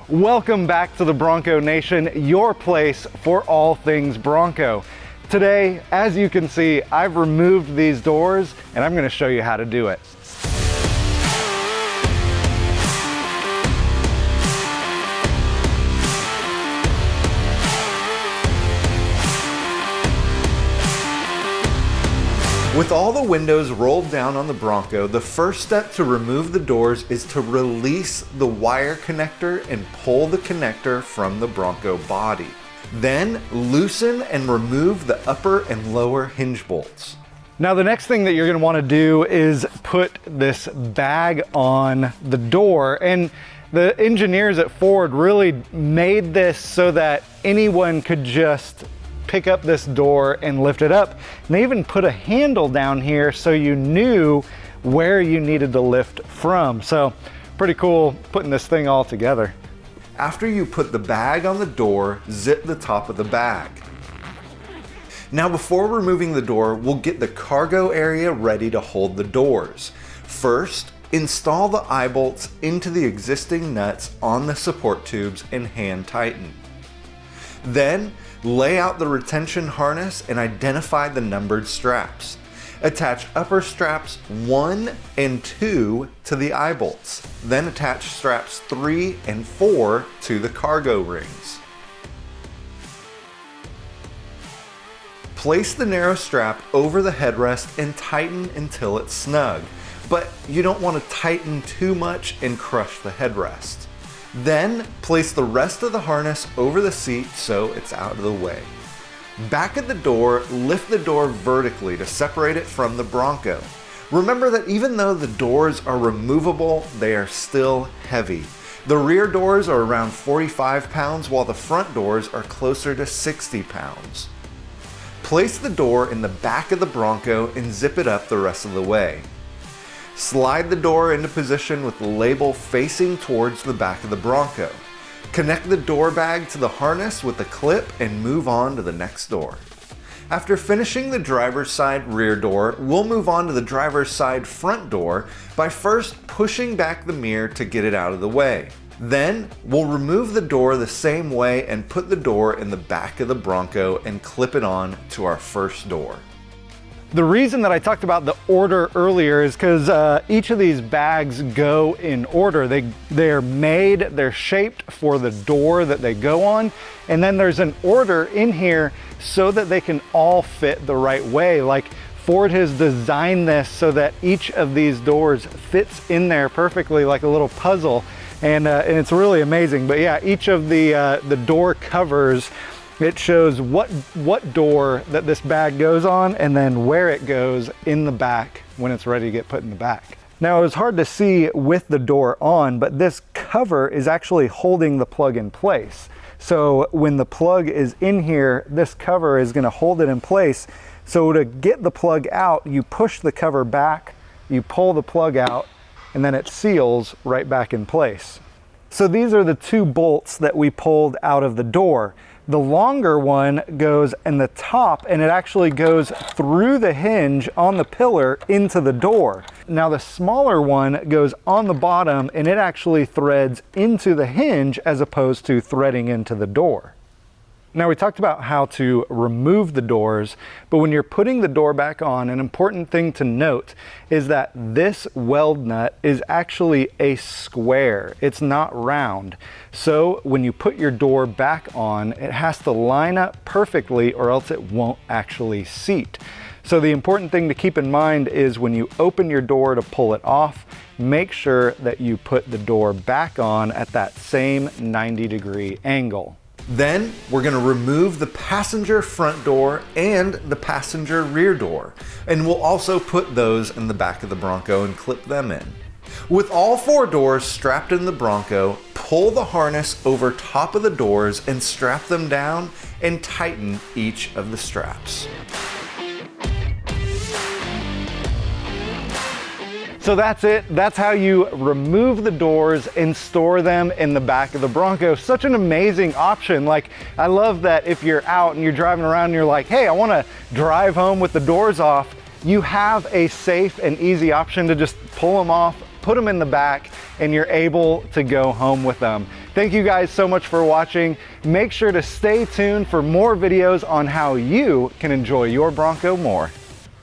Welcome back to the Bronco Nation, your place for all things Bronco. Today, as you can see, I've removed these doors and I'm going to show you how to do it. With all the windows rolled down on the Bronco, the first step to remove the doors is to release the wire connector and pull the connector from the Bronco body. Then loosen and remove the upper and lower hinge bolts. Now the next thing that you're going to want to do is put this bag on the door, and the engineers at Ford really made this so that anyone could just pick up this door and lift it up. And they even put a handle down here so you knew where you needed to lift from. So pretty cool putting this thing all together. After you put the bag on the door, zip the top of the bag. Now before removing the door, we'll get the cargo area ready to hold the doors. First, install the eye bolts into the existing nuts on the support tubes and hand tighten. Then, lay out the retention harness and identify the numbered straps. Attach upper straps 1 and 2 to the eye bolts. Then attach straps 3 and 4 to the cargo rings. Place the narrow strap over the headrest and tighten until it's snug, but you don't want to tighten too much and crush the headrest. Then place the rest of the harness over the seat so it's out of the way. Back at the door, lift the door vertically to separate it from the Bronco. Remember that even though the doors are removable, they are still heavy. The rear doors are around 45 pounds while the front doors are closer to 60 pounds. Place the door in the back of the Bronco and zip it up the rest of the way. Slide the door into position with the label facing towards the back of the Bronco. Connect the door bag to the harness with a clip and move on to the next door. After finishing the driver's side rear door, we'll move on to the driver's side front door by first pushing back the mirror to get it out of the way. Then we'll remove the door the same way and put the door in the back of the Bronco and clip it on to our first door. The reason that I talked about the order earlier is because each of these bags go in order. They're made, they're shaped for the door that they go on, and then there's an order in here so that they can all fit the right way. Like Ford has designed this so that each of these doors fits in there perfectly like a little puzzle, and it's really amazing. But yeah, each of the door covers, it shows what door that this bag goes on and then where it goes in the back when it's ready to get put in the back. Now it was hard to see with the door on, but this cover is actually holding the plug in place. So when the plug is in here, this cover is going to hold it in place. So to get the plug out, you push the cover back, you pull the plug out, and then it seals right back in place. So these are the two bolts that we pulled out of the door. The longer one goes in the top and it actually goes through the hinge on the pillar into the door. Now the smaller one goes on the bottom and it actually threads into the hinge as opposed to threading into the door. Now we talked about how to remove the doors, but when you're putting the door back on, an important thing to note is that this weld nut is actually a square. It's not round. So when you put your door back on, it has to line up perfectly or else it won't actually seat. So the important thing to keep in mind is when you open your door to pull it off, make sure that you put the door back on at that same 90-degree angle. Then we're going to remove the passenger front door and the passenger rear door, and we'll also put those in the back of the Bronco and clip them in. With all 4 doors strapped in the Bronco, pull the harness over top of the doors and strap them down and tighten each of the straps. So that's it. That's how you remove the doors and store them in the back of the Bronco. Such an amazing option. Like, I love that if you're out and you're driving around and you're like, hey, I want to drive home with the doors off, you have a safe and easy option to just pull them off, put them in the back, and you're able to go home with them. Thank you guys so much for watching. Make sure to stay tuned for more videos on how you can enjoy your Bronco more.